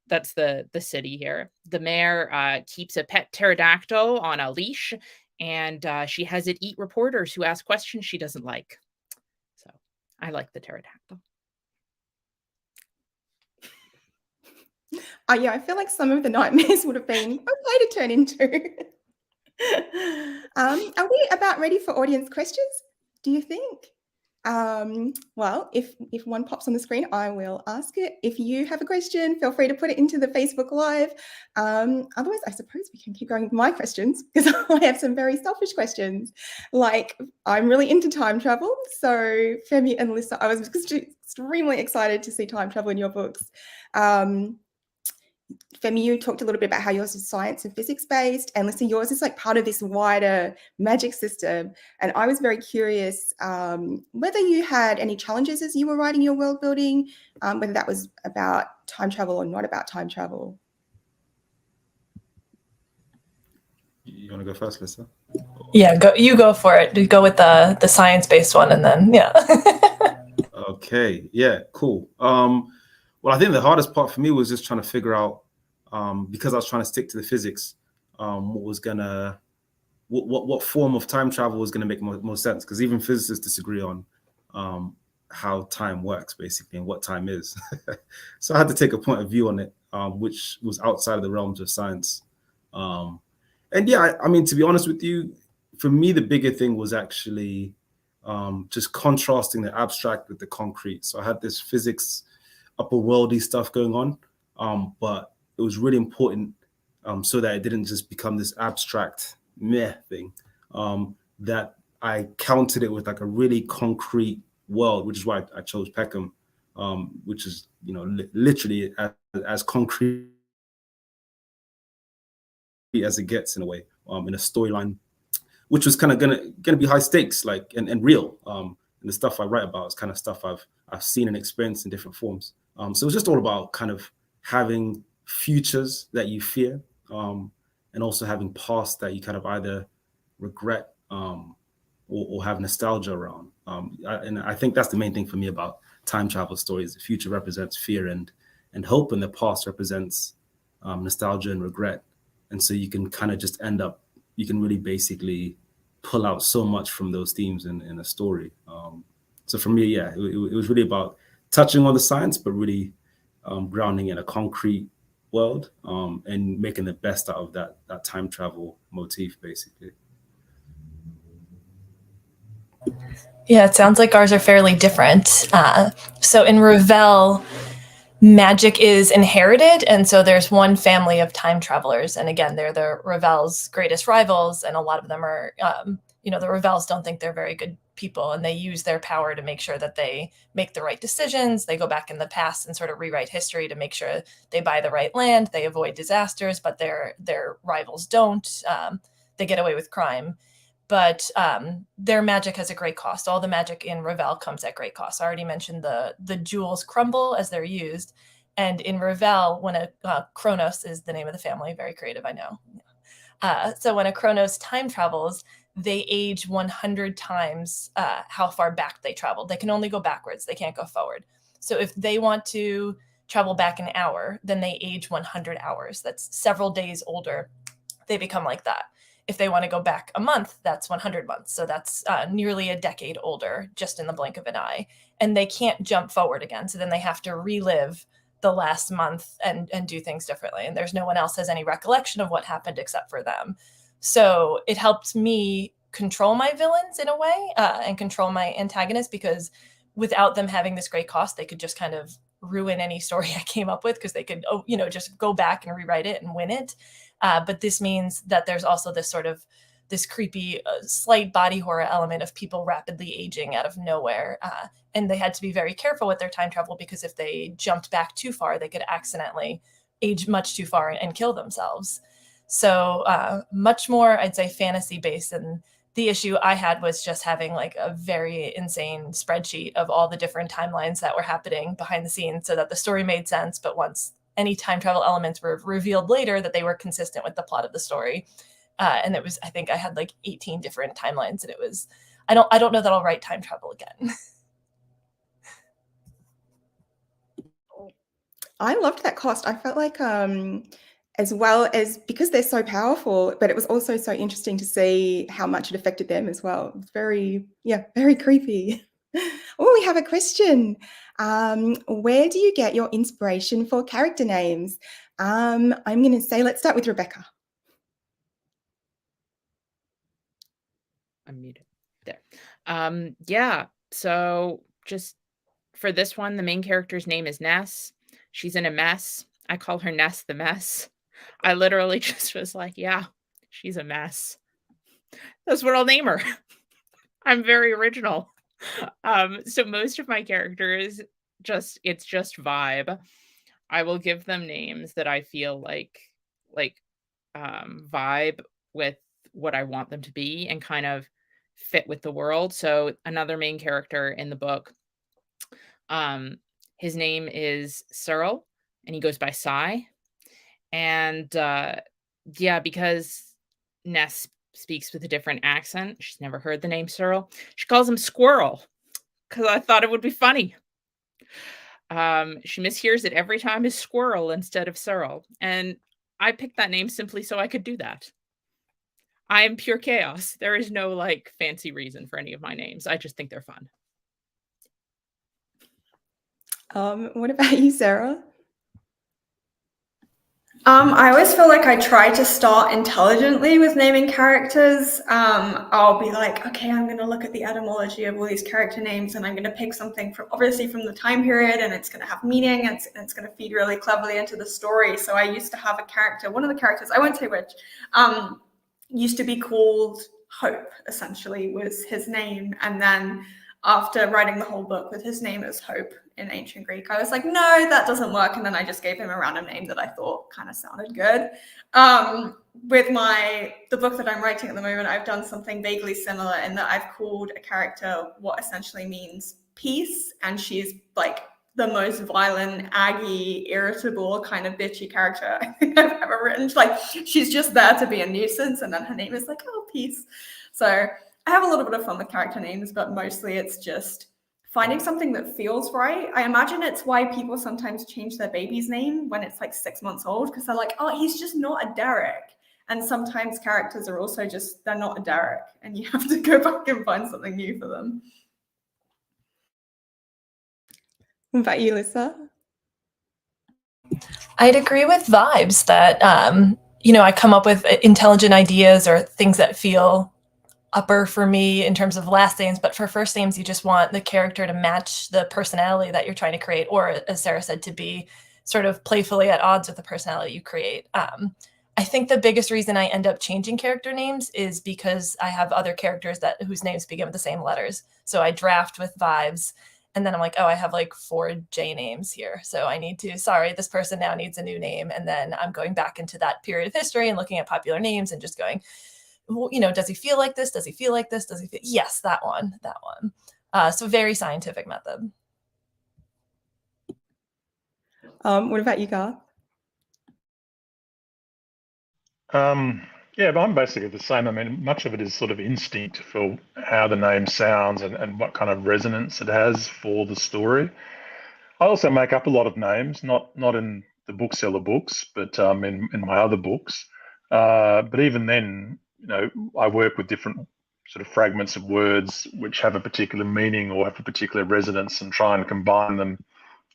that's the city here. The mayor keeps a pet pterodactyl on a leash, and she has it eat reporters who ask questions she doesn't like. So I like the pterodactyl. Yeah, I feel like some of the nightmares would have been okay to turn into. Are we about ready for audience questions, do you think? Well, if one pops on the screen, I will ask it. If you have a question, feel free to put it into the Facebook Live. Otherwise, I suppose we can keep going with my questions, because I have some very selfish questions. Like, I'm really into time travel. So Femi and Lisa, I was extremely excited to see time travel in your books. Femi, you talked a little bit about how yours is science and physics based, and Lisa, yours is like part of this wider magic system. And I was very curious whether you had any challenges as you were writing your world building, whether that was about time travel or not about time travel. You want to go first, Lisa? Yeah, you go for it. Go with the science-based one, and then yeah. Okay, yeah, cool. Well, I think the hardest part for me was just trying to figure out, because I was trying to stick to the physics, what form of time travel was gonna make most sense, because even physicists disagree on how time works, basically, and what time is. So I had to take a point of view on it, which was outside of the realms of science. And yeah, I mean, to be honest with you, for me, the bigger thing was actually just contrasting the abstract with the concrete. So I had this physics upper worldy stuff going on, but it was really important so that it didn't just become this abstract meh thing, that I countered it with like a really concrete world, which is why I chose Peckham, which is, literally as concrete as it gets in a way, in a storyline, which was kind of gonna be high stakes, like and real. And the stuff I write about is kind of stuff I've seen and experienced in different forms. So it's just all about kind of having futures that you fear, and also having past that you kind of either regret or have nostalgia around. And I think that's the main thing for me about time travel stories. The future represents fear and hope, and the past represents nostalgia and regret. And so you can kind of just you can really basically pull out so much from those themes in a story. So for me, yeah, it was really about touching on the science, but really grounding in a concrete world, and making the best out of that time travel motif, basically. Yeah, it sounds like ours are fairly different. So in Ravel, magic is inherited, and so there's one family of time travelers, and again, they're the Ravel's greatest rivals, and a lot of them are, the Ravels don't think they're very good people, and they use their power to make sure that they make the right decisions. They go back in the past and sort of rewrite history to make sure they buy the right land, they avoid disasters, but their rivals don't. They get away with crime. But their magic has a great cost. All the magic in Ravel comes at great cost. I already mentioned the jewels crumble as they're used, And in Ravel, when a Kronos is the name of the family, very creative, I know. So when a Kronos time travels, they age 100 times how far back they traveled. They can only go backwards. They can't go forward. So if they want to travel back an hour, then they age 100 hours. That's several days older. They become like that. If they want to go back a month, that's 100 months. So that's nearly a decade older, just in the blink of an eye. And they can't jump forward again. So then they have to relive the last month and do things differently. And there's no one else has any recollection of what happened except for them. So it helped me control my villains in a way and control my antagonists, because without them having this great cost, they could just kind of ruin any story I came up with, because they could, just go back and rewrite it and win it. But this means that there's also this creepy, slight body horror element of people rapidly aging out of nowhere. And they had to be very careful with their time travel, because if they jumped back too far, they could accidentally age much too far and kill themselves. So much more, I'd say, fantasy based. And the issue I had was just having like a very insane spreadsheet of all the different timelines that were happening behind the scenes, so that the story made sense. But once any time travel elements were revealed later, that they were consistent with the plot of the story. And I think I had like 18 different timelines, and it was, I don't know that I'll write time travel again. I loved that cost. I felt like, as well as, because they're so powerful, but it was also so interesting to see how much it affected them as well. It's very creepy. Oh, we have a question. Where do you get your inspiration for character names? I'm going to say, let's start with Rebecca. I'm muted there. Yeah, so just for this one, the main character's name is Ness. She's in a mess. I call her Ness the Mess. I literally just was like, yeah, she's a mess. That's what I'll name her. I'm very original. So most of my characters, it's just vibe. I will give them names that I feel like vibe with what I want them to be and kind of fit with the world. So another main character in the book, his name is Cyril, and he goes by Cy. And because Ness speaks with a different accent, she's never heard the name Cyril. She calls him Squirrel, because I thought it would be funny. She mishears it every time as Squirrel instead of Cyril. And I picked that name simply so I could do that. I am pure chaos. There is no fancy reason for any of my names. I just think they're fun. What about you, Sarah? I always feel like I try to start intelligently with naming characters. I'll be like, okay, I'm going to look at the etymology of all these character names, and I'm going to pick something from the time period, and it's going to have meaning, and it's going to feed really cleverly into the story. So I used to have a character, one of the characters, I won't say which, used to be called Hope, essentially, was his name. And then after writing the whole book with his name as Hope in ancient Greek, I was like, no, that doesn't work. And then I just gave him a random name that I thought kind of sounded good. With the book that I'm writing at the moment, I've done something vaguely similar in that I've called a character what essentially means peace. And she's like the most violent, aggy, irritable, kind of bitchy character I think I've ever written. She's just there to be a nuisance, and then her name is like, oh, peace. So I have a little bit of fun with character names, but mostly it's just finding something that feels right. I imagine it's why people sometimes change their baby's name when it's 6 months old, because they're like, oh, he's just not a Derek. And sometimes characters are also just, they're not a Derek, and you have to go back and find something new for them. What about you, Lisa? I'd agree with vibes that, I come up with intelligent ideas or things that feel upper for me in terms of last names, but for first names, you just want the character to match the personality that you're trying to create, or as Sarah said, to be sort of playfully at odds with the personality you create. I think the biggest reason I end up changing character names is because I have other characters whose names begin with the same letters. So I draft with vibes, and then I'm like, oh, I have 4 J names here. So I need to, this person now needs a new name. And then I'm going back into that period of history and looking at popular names and just going, well, does he feel like this? Does he feel like this? Does he feel? Yes, that one. So very scientific method. What about you, Garth? Yeah, but I'm basically the same. I mean, much of it is sort of instinct for how the name sounds and what kind of resonance it has for the story. I also make up a lot of names, not in the bookseller books, but in my other books. But even then, I work with different sort of fragments of words which have a particular meaning or have a particular resonance and try and combine them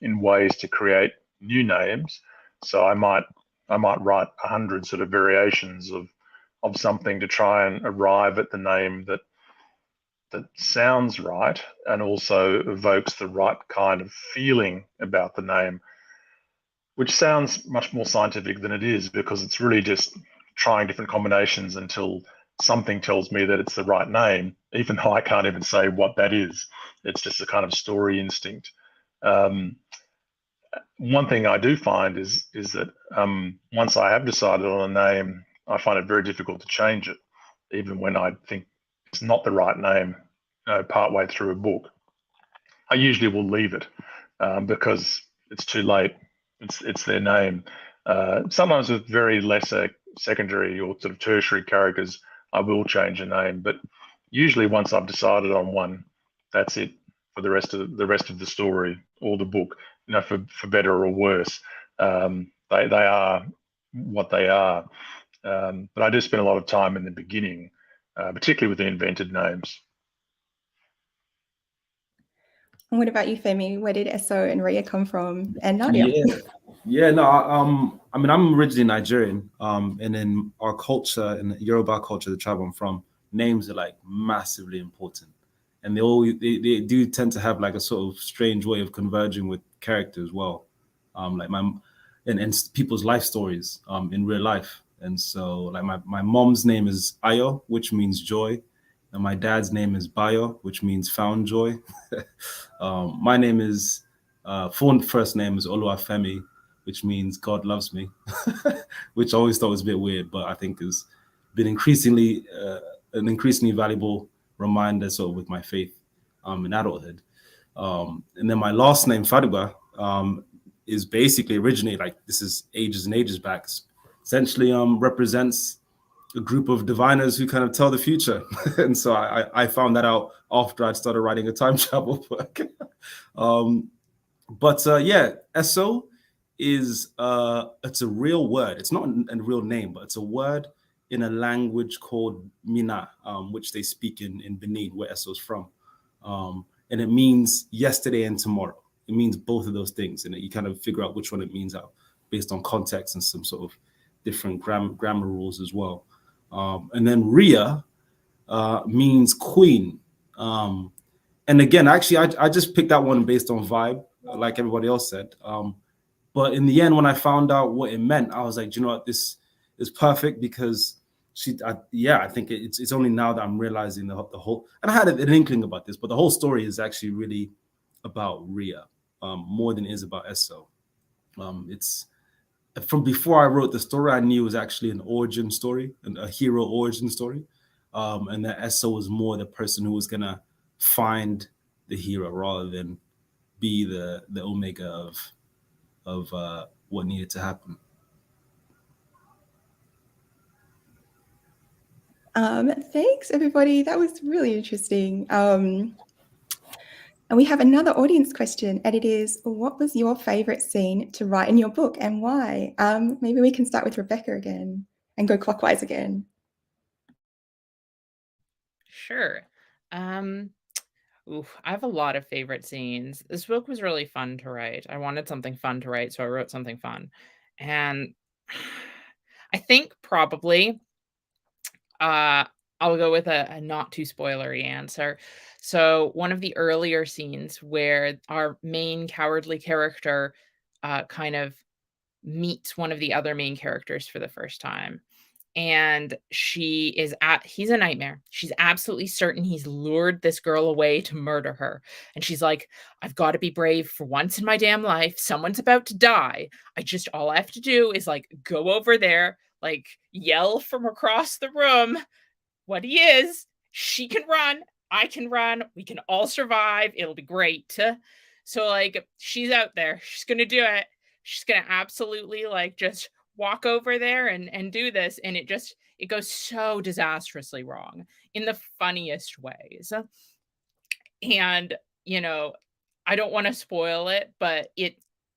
in ways to create new names. So I might write 100 sort of variations of something to try and arrive at the name that sounds right and also evokes the right kind of feeling about the name, which sounds much more scientific than it is, because it's really just trying different combinations until something tells me that it's the right name, even though I can't even say what that is. It's just a kind of story instinct. One thing I do find is that once I have decided on a name, I find it very difficult to change it, even when I think it's not the right name. Partway through a book, I usually will leave it because it's too late. It's their name. Sometimes with very lesser secondary or sort of tertiary characters, I will change a name, but usually once I've decided on one, that's it for the rest of the story or the book. For better or worse, they are what they are. But I do spend a lot of time in the beginning, particularly with the invented names. And what about you, Femi? Where did Eso and Ria come from? And Nadia? No, I mean, I'm originally Nigerian, and in our culture, in the Yoruba culture, the tribe I'm from, names are like massively important, and they do tend to have like a sort of strange way of converging with character as well, like and people's life stories, in real life. And so, like my mom's name is Ayo, which means joy, and my dad's name is Bayo, which means found joy. My name is full first name is Oluwafemi, which means God loves me, which I always thought was a bit weird, but I think has been an increasingly valuable reminder sort of with my faith in adulthood. And then my last name, Faduba, is basically originally, like, this is ages and ages back, essentially represents a group of diviners who kind of tell the future. And so I found that out after I'd started writing a time travel book. Yeah, Eso is it's a real word. It's not a real name, but it's a word in a language called Mina, which they speak in Benin, where Eso's from. And it means yesterday and tomorrow. It means both of those things, and you kind of figure out which one it means out based on context and some sort of different grammar rules as well. And then Ria means queen. And again, actually, I just picked that one based on vibe, like everybody else said. But in the end, when I found out what it meant, I was like, you know what, this is perfect, because I think it's only now that I'm realizing the whole, and I had an inkling about this, but the whole story is actually really about Ria, more than it is about Eso. It's from before I wrote the story, I knew it was actually an origin story, a hero origin story, and that Eso was more the person who was gonna find the hero rather than be the omega of what needed to happen. Thanks, everybody. That was really interesting. And we have another audience question, and it is, what was your favorite scene to write in your book and why? Maybe we can start with Rebecca again and go clockwise again. Sure. I have a lot of favorite scenes. This book was really fun to write. I wanted something fun to write, so I wrote something fun. And I think probably I'll go with a not too spoilery answer. So one of the earlier scenes where our main cowardly character kind of meets one of the other main characters for the first time. And he's a nightmare. She's absolutely certain he's lured this girl away to murder her. And she's like, I've got to be brave for once in my damn life. Someone's about to die. All I have to do is like go over there, like yell from across the room what he is. She can run. I can run. We can all survive. It'll be great. So like, she's out there. She's going to do it. she's gonna absolutely like just walk over there and do this, and it goes so disastrously wrong in the funniest ways. And I don't want to spoil it, but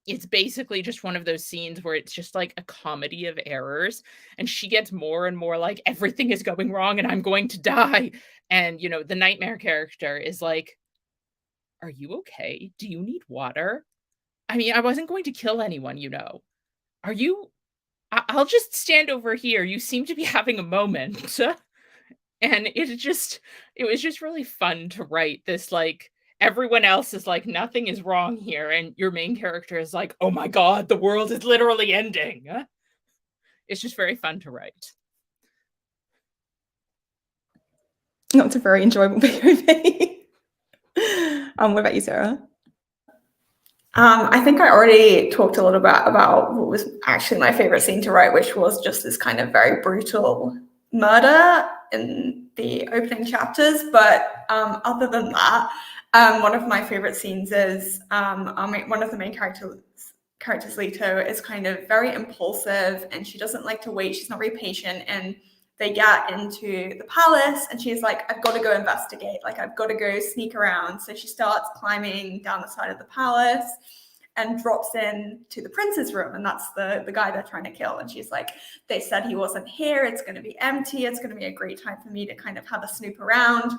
it's basically just one of those scenes where it's just like a comedy of errors, and she gets more and more like everything is going wrong and I'm going to die. And the nightmare character is like, are you okay? Do you need water? I mean, I wasn't going to kill anyone. Are you I'll just stand over here. You seem to be having a moment. And it was just really fun to write this, like, everyone else is like, nothing is wrong here, and your main character is like, oh my god, the world is literally ending. It's just very fun to write. No, it's a very enjoyable POV. What about you, Sarah? I think I already talked a little bit about what was actually my favorite scene to write, which was just this kind of very brutal murder in the opening chapters. But other than that, one of my favorite scenes is one of the main characters, Leto, is kind of very impulsive, and she doesn't like to wait. She's not very patient, and they get into the palace, and she's like, I've got to go investigate. Like, I've got to go sneak around. So she starts climbing down the side of the palace and drops in to the prince's room. And that's the guy they're trying to kill. And she's like, they said he wasn't here. It's going to be empty. It's going to be a great time for me to kind of have a snoop around.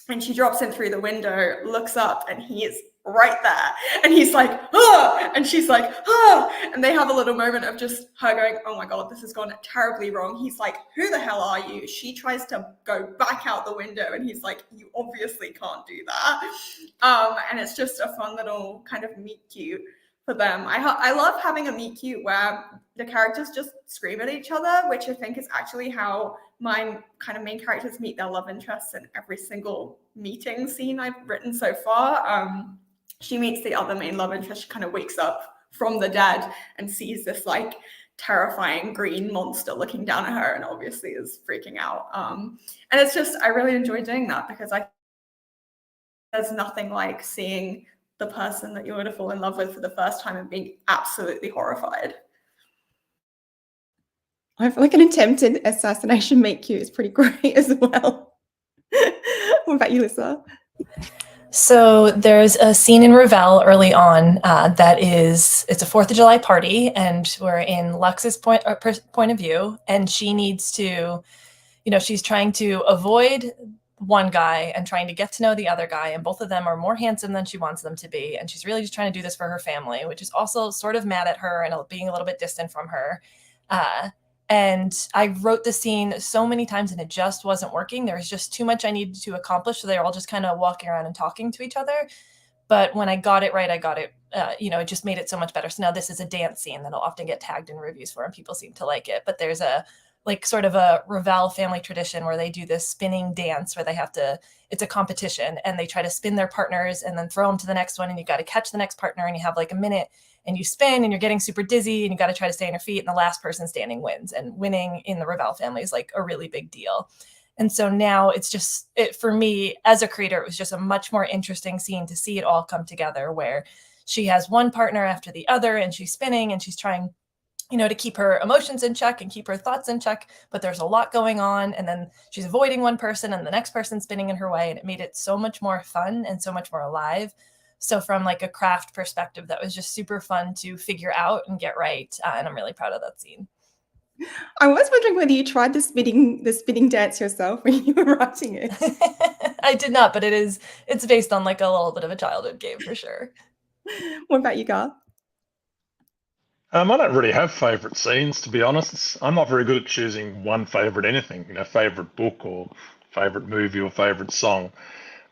And she drops in through the window, looks up, and he is right there. And he's like, ah! And she's like, ah! And they have a little moment of just her going, oh my God, this has gone terribly wrong. He's like, who the hell are you? She tries to go back out the window, and he's like, you obviously can't do that. And it's just a fun little kind of meet cute for them. I love having a meet cute where the characters just scream at each other, which I think is actually how my kind of main characters meet their love interests in every single meeting scene I've written so far. She meets the other main love interest. She kind of wakes up from the dead and sees this like terrifying green monster looking down at her, and obviously is freaking out. And it's just, I really enjoy doing that, because there's nothing like seeing the person that you're going to fall in love with for the first time and being absolutely horrified. I feel like an attempted assassination meet cute is pretty great as well. What about you, Lisa? So there's a scene in Ravel early on it's a 4th of July party, and we're in Lux's point of view, and she needs to, she's trying to avoid one guy and trying to get to know the other guy, and both of them are more handsome than she wants them to be, and she's really just trying to do this for her family, which is also sort of mad at her and being a little bit distant from her. And I wrote the scene so many times and it just wasn't working. There was just too much I needed to accomplish. So they were all just kind of walking around and talking to each other. But when I got it right, it just made it so much better. So now this is a dance scene that'll often get tagged in reviews for, and people seem to like it. But there's sort of a Ravel family tradition where they do this spinning dance where it's a competition, and they try to spin their partners and then throw them to the next one. And you got to catch the next partner, and you have like a minute, and you spin, and you're getting super dizzy, and you got to try to stay on your feet, and the last person standing wins. And winning in the Ravel family is like a really big deal. And so now for me as a creator, it was just a much more interesting scene to see it all come together, where she has one partner after the other, and she's spinning, and she's trying, to keep her emotions in check and keep her thoughts in check, but there's a lot going on, and then she's avoiding one person and the next person spinning in her way, and it made it so much more fun and so much more alive. So from like a craft perspective, that was just super fun to figure out and get right, and I'm really proud of that scene. I was wondering whether you tried the spinning dance yourself when you were writing it. I did not, but it's based on like a little bit of a childhood game for sure. What about you, Gar? I don't really have favorite scenes, to be honest. I'm not very good at choosing one favorite anything, favorite book or favorite movie or favorite song.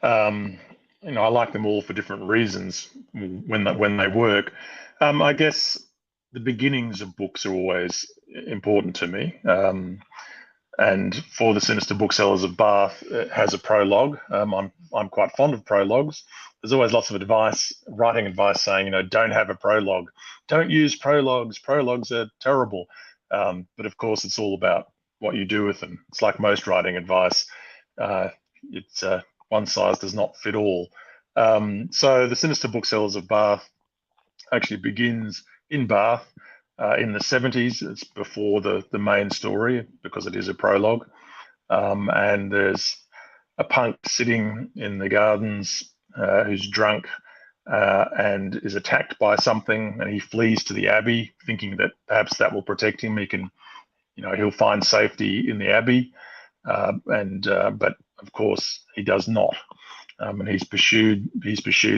I like them all for different reasons when they work. I guess the beginnings of books are always important to me. And for the Sinister Booksellers of Bath, it has a prologue. I'm quite fond of prologues. There's always lots of writing advice saying, don't have a prologue. Don't use prologues. Prologues are terrible. But of course, it's all about what you do with them. It's like most writing advice. It's one size does not fit all. So the Sinister Booksellers of Bath actually begins in Bath in the 70s. It's before the main story because it is a prologue. And there's a punk sitting in the gardens who's drunk and is attacked by something, and he flees to the Abbey, thinking that perhaps that will protect him. He can, he'll find safety in the Abbey, but of course he does not, and he's pursued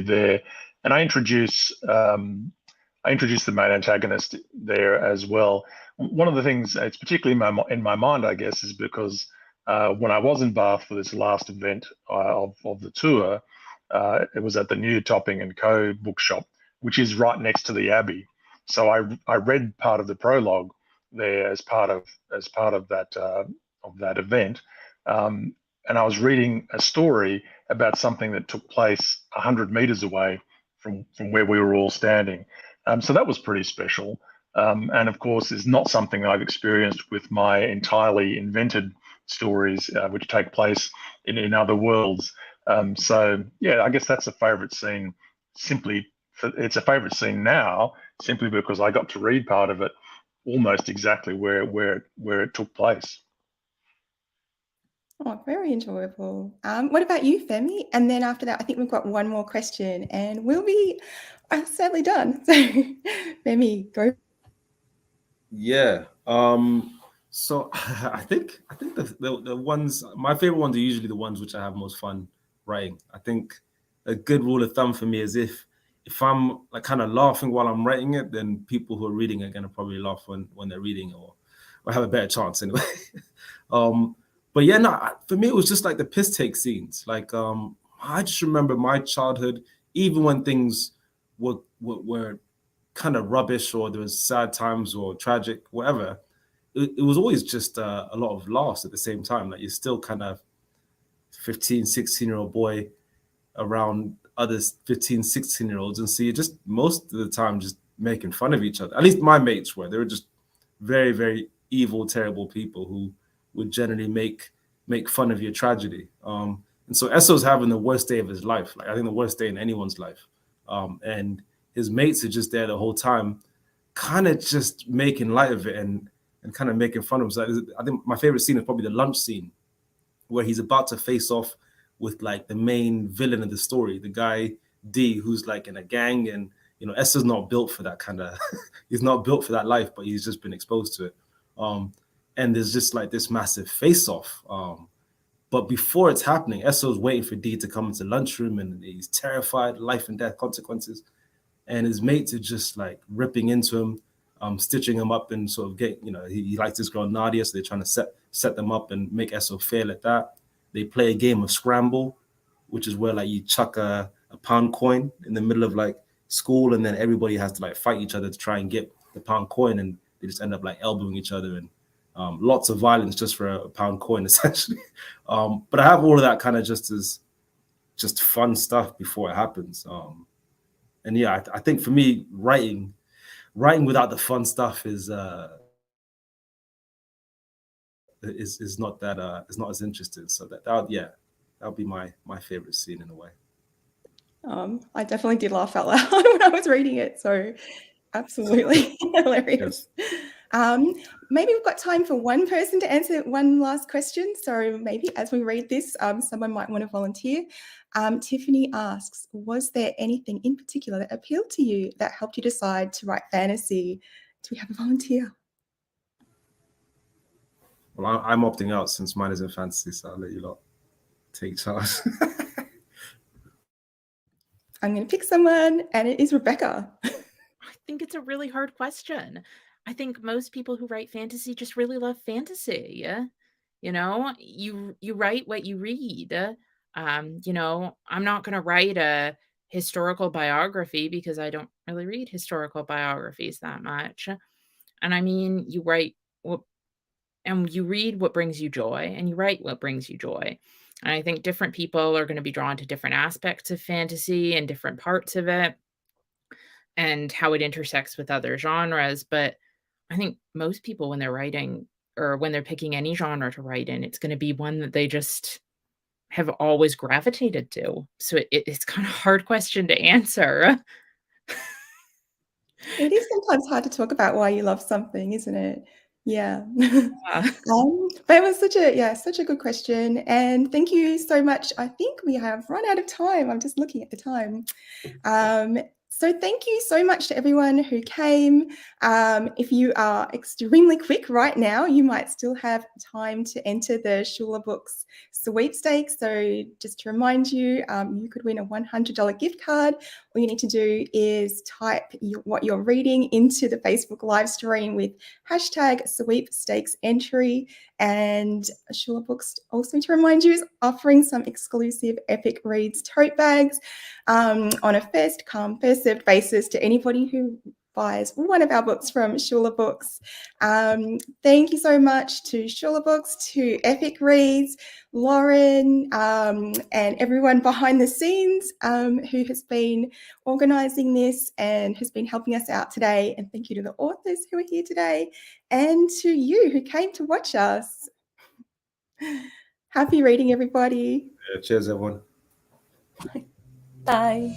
there. And I introduce the main antagonist there as well. One of the things it's particularly in my mind, I guess, is because when I was in Bath for this last event of the tour, it was at the New Topping and Co. bookshop, which is right next to the Abbey. So I read part of the prologue there as part of that event, and I was reading a story about something that took place 100 meters away from where we were all standing. So that was pretty special, and of course is not something I've experienced with my entirely invented stories, which take place in other worlds. So yeah, I guess that's a favorite scene. It's a favorite scene now simply because I got to read part of it almost exactly where it took place. Oh, very enjoyable. What about you, Femi? And then after that, I think we've got one more question, and we'll be sadly done. So, Femi, go. Yeah. So I think the ones, my favorite ones are usually the ones which I have most fun writing. I think a good rule of thumb for me is if I'm like kind of laughing while I'm writing it, then people who are reading it are gonna probably laugh when they're reading, or have a better chance anyway. But yeah, no, for me it was just like the piss take scenes. Like I just remember my childhood, even when things were kind of rubbish, or there was sad times or tragic, whatever. It was always just a lot of laughs at the same time. Like you're still kind of 15, 16-year-old boy around other 15, 16-year-olds. And so you're just most of the time just making fun of each other. At least my mates were. They were just very, very evil, terrible people who would generally make fun of your tragedy. And so Esso's having the worst day of his life. Like I think the worst day in anyone's life. And his mates are just there the whole time, kind of just making light of it and kind of making fun of him. So I think my favorite scene is probably the lunch scene, where he's about to face off with like the main villain of the story, the guy D, who's like in a gang, and Esther's not built for that kind of he's not built for that life, but he's just been exposed to it. And there's just like this massive face off. But before it's happening, Esso's waiting for D to come into the lunchroom, and he's terrified, life and death consequences. And his mates are just like ripping into him, stitching him up, and sort of he likes this girl Nadia, so they're trying to set them up and make Esso fail at that. They play a game of scramble, which is where like you chuck a pound coin in the middle of like school, and then everybody has to like fight each other to try and get the pound coin, and they just end up like elbowing each other, and lots of violence just for a pound coin essentially. But I have all of that kind of just as just fun stuff before it happens. And yeah, I think for me, writing without the fun stuff is not as interesting. So that'll be my favorite scene in a way. I definitely did laugh out loud when I was reading it. So absolutely hilarious. Yes. Maybe we've got time for one person to answer one last question. So maybe as we read this, someone might want to volunteer. Tiffany asks, was there anything in particular that appealed to you that helped you decide to write fantasy? Do we have a volunteer? Well, I'm opting out since mine isn't fantasy, so I'll let you lot take charge. I'm going to pick someone, and it is Rebecca. I think it's a really hard question. I think most people who write fantasy just really love fantasy. You write what you read. I'm not going to write a historical biography because I don't really read historical biographies that much. And I mean, you write and you read what brings you joy, and you write what brings you joy. And I think different people are going to be drawn to different aspects of fantasy and different parts of it and how it intersects with other genres. But I think most people, when they're writing or when they're picking any genre to write in, it's going to be one that they just have always gravitated to. So it's kind of a hard question to answer. It is sometimes hard to talk about why you love something, isn't it? Yeah. But it was such a good question. And thank you so much. I think we have run out of time. I'm just looking at the time. So thank you so much to everyone who came. If you are extremely quick right now, you might still have time to enter the Shula Books sweepstakes. So just to remind you, you could win a $100 gift card. All you need to do is type what you're reading into the Facebook live stream with hashtag sweepstakes entry. And Shula Books, also to remind you, is offering some exclusive Epic Reads tote bags on a first come, first served basis to anybody who buys one of our books from Shula Books. Thank you so much to Shula Books, to Epic Reads, Lauren, and everyone behind the scenes who has been organising this and has been helping us out today. And thank you to the authors who are here today and to you who came to watch us. Happy reading, everybody. Yeah, cheers, everyone. Bye.